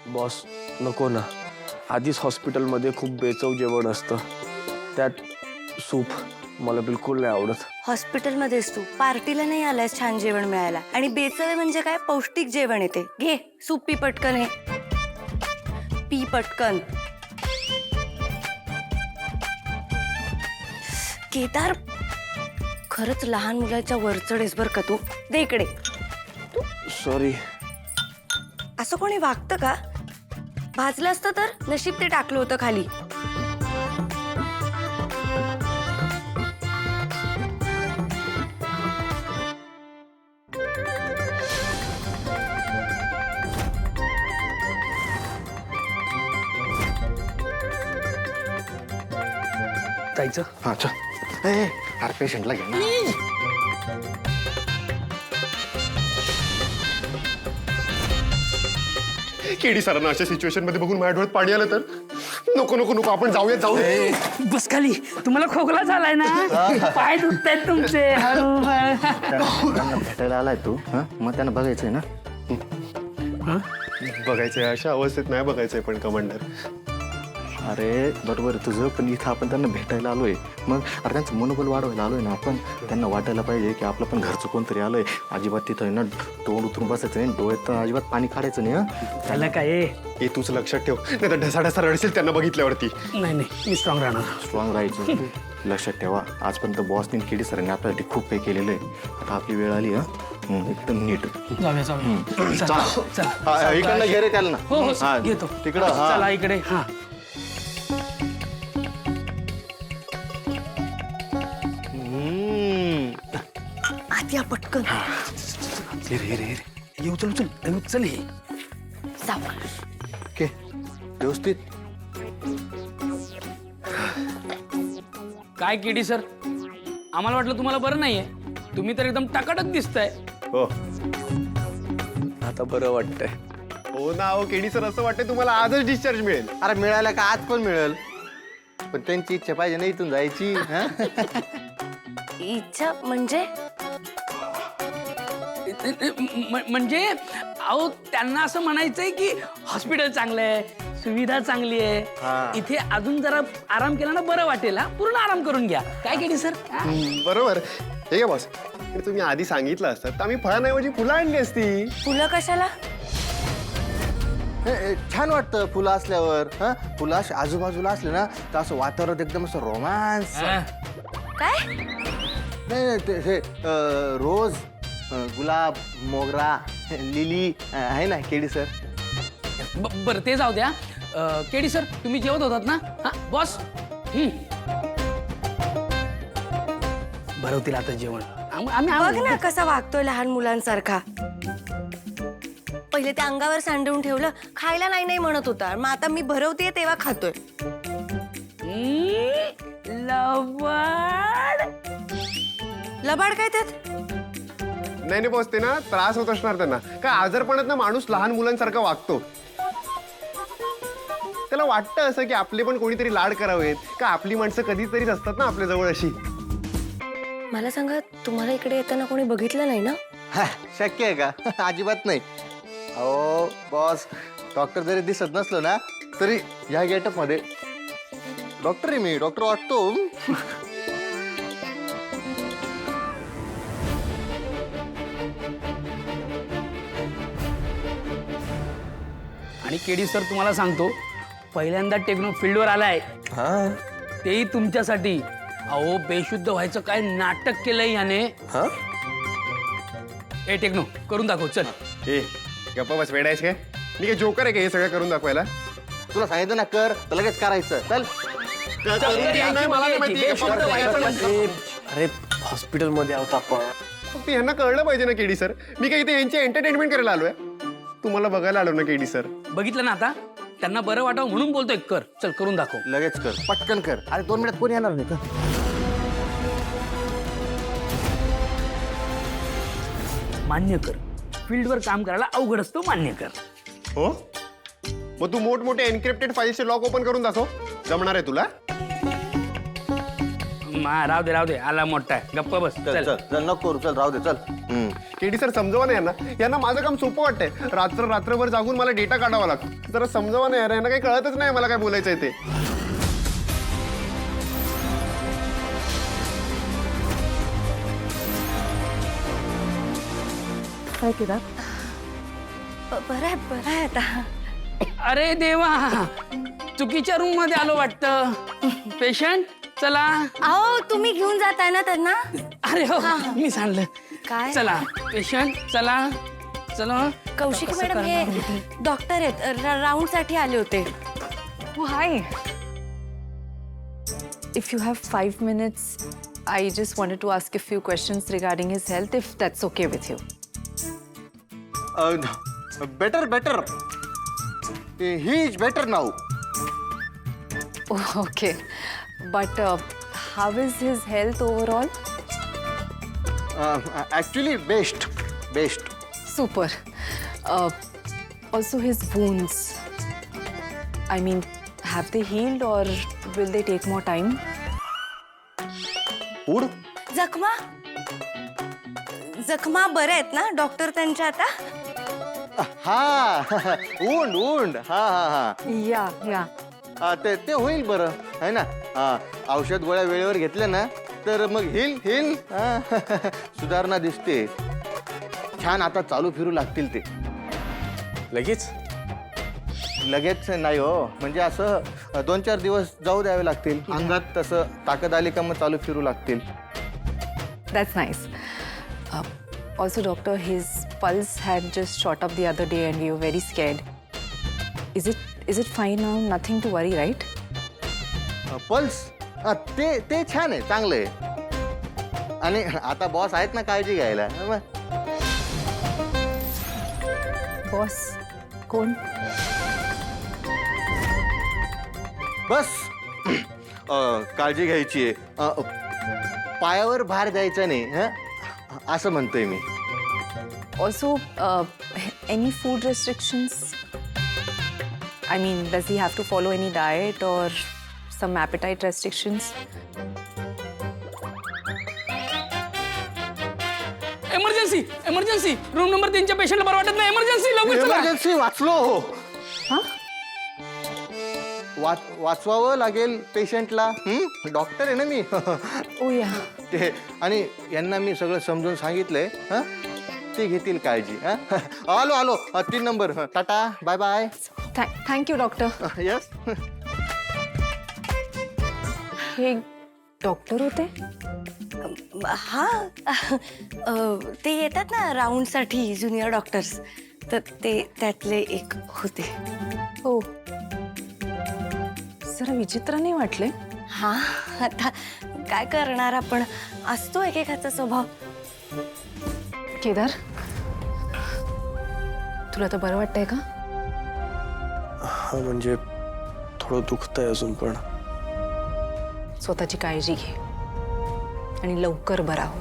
Boss नको ना, आधीच हॉस्पिटलमध्ये खूप बेचव जेवण असतं, त्यात सूप मला बिलकुल नाही आवडत. हॉस्पिटलमध्येच तू पार्टीला नाही आलायस छान जेवण मिळायला. आणि बेचव म्हणजे काय, पौष्टिक जेवण येते. घे सूप पी पटकन, हे पी पटकन. केदार, खरंच लहान मुलाच्या वरचढेस बर का तू. दे इकडे. सॉरी. असं कोणी वागतं का? भाजलं असतं तर नशीब ते टाकलं होतं खाली. जायचं. हा चल. अरे पेशंटला घे ना. केडी सरांना अशा सिच्युएशन मध्ये बघून माझ्या डोळ्यात पाणी आलं तर नको नको नको, आपण जाऊया जाऊ. बस खाली. तुम्हाला खोकला झालाय ना, पाय दुखतायत तुमचे. हळू त्यांना भेटायला आलाय तू, मग त्यांना बघायचंय ना. बघायचंय, अशा अवस्थेत नाही बघायचंय पण कमांडर. अरे बरोबर आहे तुझं, पण इथं आपण त्यांना भेटायला आलोय. मग अरे त्यांचं मनोबल वाढवायला आलोय ना आपण. त्यांना वाटायला पाहिजे की आपलं पण घरचं कोणतरी आलंय. अजिबात तिथं आहे ना तोंड उतरून बसायचं नाही, डोळ्यात तर अजिबात पाणी काढायचं नाही. झालं काय? हे तूच लक्षात ठेव, नाही तर ढसाढसा रडशील त्यांना बघितल्यावरती. नाही नाही, मी स्ट्रॉंग राहणार. स्ट्रॉंग राहायचं. लक्षात ठेवा, आजपर्यंत बॉसने केडी सरांनी आपल्यासाठी खूप काही केलेलं आहे. आता आपली वेळ आली. एकदम नीट जाऊया जाऊया. चला चला. इकडनं घे रे त्याला ना. हो हो हा, घेतो तिकडं. चला इकडे. हा आत या पटकन. रे रे रे ये उचल उचल उचल. हे सावकाश. ओके व्यवस्थित. काय केडी सर, आम्हाला वाटलं तुम्हाला बरं नाहीये. तुम्ही तर एकदम टकाटक दिसताय. हो आता बरं वाटतंय. हो ना. हो केडी सर, असं वाटतंय तुम्हाला आजच डिस्चार्ज मिळेल. अरे मिळायला का आज पण मिळेल, पण त्यांची इच्छा पाहिजे ना इथून जायची. इच्छा म्हणजे? म्हणजे अहो त्यांना असं म्हणायचंय की हॉस्पिटल चांगलं आहे, सुविधा चांगली आहे, इथे अजून जरा आराम केला ना बरं वाटेल. पूर्ण आराम करून घ्या. काय केली सर? बरोबर. हे घ्या बॉस, तुम्ही आधी सांगितलं असतं तर आम्ही फळांऐवजी फुलं आणली असती. फुलं कशाला? छान वाटतं फुलं असल्यावर. फुलं अशी आजूबाजूला असले ना तर असं वातावरण एकदम असं रोमांस. काय? नाही हे रोज, गुलाब, मोगरा, लिली आहे ना केडी सर. बरं ते जाऊ द्या. केडी सर तुम्ही जेवत होतात ना? हा बॉस भरवतील आता जेवण. बघ ना कसा वागतोय लहान मुलांसारखा. पहिले त्या अंगावर सांडवून ठेवलं, खायला नाही नाही म्हणत होता, मग आता मी भरवतेय तेव्हा खातोय. लबाड. लबाड काय त्यात? नाही बॉस, ते ना त्रास होत असणार त्यांना. काय आजारपणात ना माणूस लहान मुलांसारखा वागतो. त्याला वाटतं असं की आपले पण कोणीतरी लाड करावेत का, आपली माणसं कधीतरीच असतात ना आपल्या जवळ अशी. मला सांगा, तुम्हाला इकडे येताना कोणी बघितलं नाही ना? शक्य आहे का? अजिबात नाही. अहो बॉस, डॉक्टर जरी दिसत नसलो ना तरी या गेटअप मध्ये डॉक्टर आहे मी, डॉक्टर वाटतो. आणि केडी सर तुम्हाला सांगतो, पहिल्यांदा टेक्नो फील्डवर आलाय, तेही तुमच्यासाठी. अहो बेशुद्ध व्हायचं काय नाटक केलंय याने. ए टेक्नो करून दाखव चल. ए गप्पा बस, वेडायस काय? मी काय जोकर आहे का हे सगळं करून दाखवायला? तुला सांगितलं ना कर तर लगेच करायचं. चल. नाही, मला नाही माहिती. गप्पा बस, व्हायचं नसतं. अरे हॉस्पिटलमध्ये आहोत आपण. फक्त ह्यांना कळलं पाहिजे ना केडी सर, मी काय इथे यांची एंटरटेनमेंट करायला आलोय? तुम्हाला बघायला आलो ना केडी सर. बघितलं ना आता, त्यांना बरं वाटावं म्हणून बोलतोय. कर चल, करून दाखव. लगेच कर, पटकन कर. अरे 2 मिनिटात कोणी येणार नाही का? मान्य कर, फील्डवर काम करायला अवघड असतो, मान्य कर. हो, मग तू मोठमोठे एन्क्रिप्टेड फाईल्सचे लॉक ओपन करून दाखव. जमणार आहे तुला? राहू दे आला मोठा आहे. गप्पा बस चल चल. चल चल, नको करू, चल राहू दे चल. केडी सर समजवा ना यांना माझं काम सोपं वाटतंय. रात्रभर जागून मला डेटा काढावा लागतो. जरा समजवा ना यांना काही कळतच नाही मला काय बोलायचंय ते. काय केलं? बरं आहे आता. अरे देवा, चुकीच्या रूम मध्ये आलो वाटतं. पेशंट चला. अहो तुम्ही घेऊन जाताय ना त्यांना. अरे हो, मी सांगलं. काय? चला पेशंट चला. चला. कौशिकी मॅडम हे डॉक्टर आहेत, राऊंड साठी आले होते. Oh, hi. If you have 5 minutes, I just wanted to ask a few questions regarding his health, if that's okay with you. Better he is better now. Oh, okay. But how is his health overall? Actually best. Super. Also his wounds. I mean, have they healed or will they take more time? पुढ जखमा बऱ्या आहेत ना doctor त्यांच्या आता. हा उंड हा. Yeah. ते होईल बरं है ना. औषध गोळ्या वेळेवर घेतल्या ना तर मग हिल सुधारणा दिसते. छान आता चालू फिरू लागतील ते. लगेच नाही हो, म्हणजे असं 2-4 दिवस जाऊ द्यावे लागतील. अंगात तसं ताकद आली का मग चालू फिरू लागतील. That's nice. Also, doctor, his pulse had just shot up the other day and we were very scared. Is it fine now? Nothing to worry, right? Pulse ते छान आहे, चांगलं आहे. आणि आता बॉस आहेत ना काळजी घ्यायला. Boss, कोण? बस काळजी घ्यायची आहे. पायावर भार द्यायचा नाही असं म्हणतोय मी. Also, any food restrictions? I mean, does he have to follow any diet or some appetite restrictions? Emergency room number 3च्या पेशंटला बरं वाटत नाही. इमर्जन्सी लवकर चला. इमर्जन्सी वाचलो. वाचवावं लागेल पेशंटला. डॉक्टर आहे ना मी. Oh, yeah. ते आणि यांना मी सगळं समजून सांगितलंय. ते घेतील काळजी. आलो 3 number. Tata bye bye. Thank you, doctor. Yes. हे डॉक्टर होते? हा ते येतात ना राऊंड साठी ज्युनियर डॉक्टर्स, तर ते त्यातले एक होते. हो. जरा विचित्र नाही वाटले? हा आता काय करणार आपण, असतो एकेकाचा स्वभाव. केदार, तुला तर बरं वाटतंय का? हा म्हणजे थोडं दुखतंय अजून, पण स्वतःची काळजी घे आणि लवकर बरा हो.